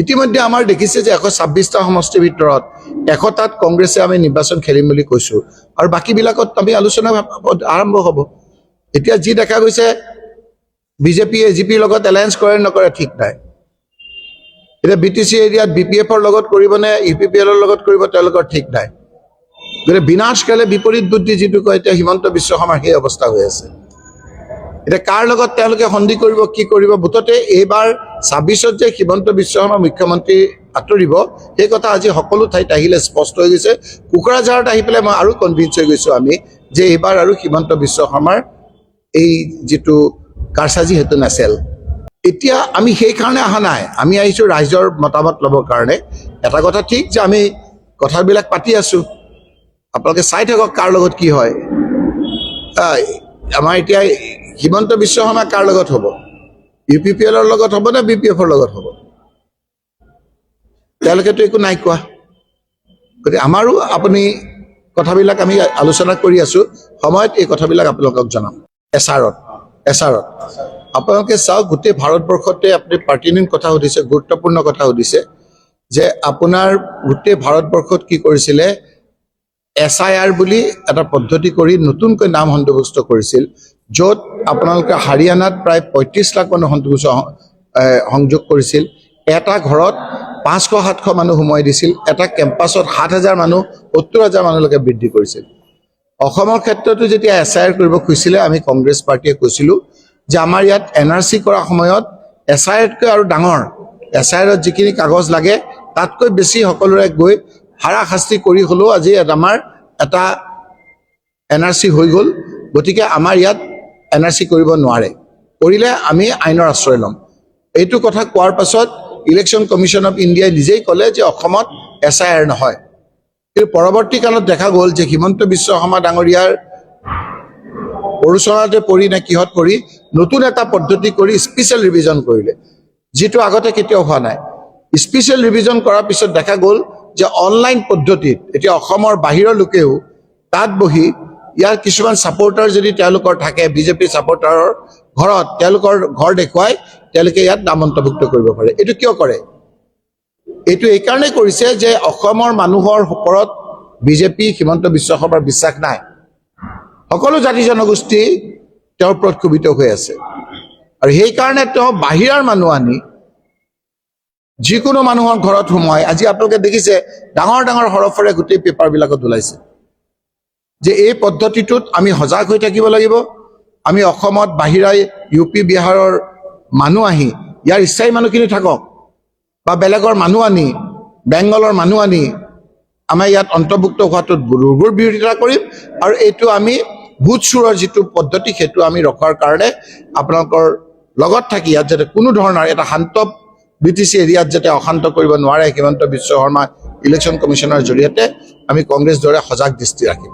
ইতিমধ্যে আমাৰ দেখিছে যে 126টা সমষ্টিৰ ভিতৰত 100টাত কংগ্ৰেছে আমি নিৰ্বাচন খেলিম বুলি কৈছো আৰু বাকিবিলাকত আমি আলোচনা আৰম্ভ হ'ব। এতিয়া যি দেখা গৈছে বিজেপি এজিপিৰ লগত এলায়েন্স কৰে নকৰে ঠিক নাই। এতিয়া বিটিসি এৰিয়াত বিপিএফৰ লগত কৰিবনে ইউপিপিএলৰ লগত কৰিব তেওঁলোকৰ ঠিক নাই। গতিকে বিনাশকালে বিপৰীত বুদ্ধি যিটো কয় এতিয়া হিমন্ত বিশ্ব শৰ্মাৰ সেই অৱস্থা হৈ আছে। এতিয়া কাৰ লগত তেওঁলোকে সন্ধি কৰিব কি কৰিব বুটতে এইবাৰ 26ত যে হিমন্ত বিশ্ব শৰ্মা মুখ্যমন্ত্ৰী আঁতৰিব সেই কথা আজি সকলো ঠাইত আহিলে স্পষ্ট হৈ গৈছে। কুকুৰাঝাৰত আহি পেলাই মই আৰু কনভিন্স হৈ গৈছো আমি যে এইবাৰ আৰু হিমন্ত বিশ্ব শৰ্মাৰ এই যিটো কাৰসাজি হেতু নাছিল। এতিয়া আমি সেই কাৰণে অহা নাই, আমি আহিছো ৰাইজৰ মতামত ল'বৰ কাৰণে। এটা কথা ঠিক যে আমি কথাবিলাক পাতি আছো, আপোনালোকে চাই থাকক কাৰ লগত কি হয়। আমাৰ এতিয়া হিমন্ত বিশ্ব শৰ্মা কাৰ লগত হ'ব, ইউপিপিএলৰ লগত হ'ব নে বিপিএফৰ লগত হ'ব, তেওঁলোকেতো একো নাই কোৱা। গতিকে আমাৰো আপুনি কথাবিলাক আমি আলোচনা কৰি আছো, সময়ত এই কথাবিলাক আপোনালোকক জনাম। এছাৰত আপোনালোকে চাওক, গোটেই ভাৰতবৰ্ষতে আপুনি পাৰ্টিনেণ্ট কথা সুধিছে, গুৰুত্বপূৰ্ণ কথা সুধিছে যে আপোনাৰ গোটেই ভাৰতবৰ্ষত কি কৰিছিলে SIR বুলি এটা পদ্ধতি কৰি নতুনকৈ নাম সন্নিৱিষ্ট কৰিছিল, য'ত আপোনালোকে হাৰিয়ানাত প্ৰায় 35 লাখ মানুহ সংযোগ কৰিছিল। এটা ঘৰত 500-700 মানুহ সোমোৱাই দিছিল, এটা কেম্পাছত 7,000 মানুহ 70,000 মানুহলৈকে বৃদ্ধি কৰিছিল। অসমৰ ক্ষেত্ৰতো যেতিয়া SIR কৰিব খুজিছিলে আমি কংগ্ৰেছ পাৰ্টীয়ে কৈছিলো যে আমাৰ ইয়াত NRC কৰা সময়ত SIRতকৈ আৰু ডাঙৰ SIRত যিখিনি কাগজ লাগে তাতকৈ বেছি সকলোৰে গৈ হাৰাশাস্তি কৰি হলেও আজি আমাৰ এটা NRC হৈ গ'ল। গতিকে আমাৰ ইয়াত NRC কৰিব নোৱাৰে, কৰিলে আমি আইনৰ আশ্ৰয় ল'ম। এইটো কথা কোৱাৰ পাছত ইলেকশ্যন কমিশ্যন অফ ইণ্ডিয়াই নিজেই ক'লে যে অসমত SIR নহয়। কিন্তু পৰৱৰ্তী কালত দেখা গ'ল যে হিমন্ত বিশ্ব শৰ্মা ডাঙৰীয়াৰ প্ৰৰোচনাতে পৰি নে কিহত পৰি নতুন এটা পদ্ধতি কৰি স্পেচিয়েল ৰিভিজন কৰিলে, যিটো আগতে কেতিয়াও হোৱা নাই। স্পেচিয়েল ৰিভিজন কৰাৰ পিছত দেখা গ'ল যে অনলাইন পদ্ধতিত এতিয়া অসমৰ বাহিৰৰ লোকেও তাত বহি ইয়াৰ কিছুমান ছাপোৰ্টাৰ যদি তেওঁলোকৰ থাকে বিজেপি ছাপোৰ্টাৰৰ ঘৰত তেওঁলোকৰ ঘৰ দেখুৱাই তেওঁলোকে ইয়াত নাম অন্তৰ্ভুক্ত কৰিব পাৰে। এইটো কিয় কৰে? এইটো এইকাৰণে কৰিছে যে অসমৰ মানুহৰ ওপৰত বিজেপি হিমন্ত বিশ্ব শৰ্মাৰ বিশ্বাস নাই। সকলো জাতি জনগোষ্ঠী তেওঁৰ ওপৰত ক্ষোভিত হৈ আছে আৰু সেইকাৰণে তেওঁ বাহিৰৰ মানুহ আনি যিকোনো মানুহৰ ঘৰত সোমাই, আজি আপোনালোকে দেখিছে ডাঙৰ ডাঙৰ হৰফেৰে গোটেই পেপাৰবিলাকত ওলাইছে যে এই পদ্ধতিটোত আমি সজাগ হৈ থাকিব লাগিব। আমি অসমত বাহিৰাই ইউপি বিহাৰৰ মানুহ আহি ইয়াৰ স্থায়ী মানুহখিনি থাকক বা বেলেগৰ মানুহ আনি বেংগলৰ মানুহ আনি আমাৰ ইয়াত অন্তৰ্ভুক্ত হোৱাটোত ৰুগুৰ বিৰোধিতা কৰিম আৰু এইটো আমি ভূত চোৰৰ যিটো পদ্ধতি সেইটো আমি ৰখাৰ কাৰণে আপোনালোকৰ লগত থাকি ইয়াত যাতে কোনো ধৰণৰ এটা শান্ত বিটিসি এৰিয়াত যাতে অশান্ত কৰিব নোৱাৰে হিমন্ত বিশ্ব শৰ্মা ইলেকশ্যন কমিশ্যনৰ জৰিয়তে আমি কংগ্ৰেছ দৰে সজাগ দৃষ্টি ৰাখিম।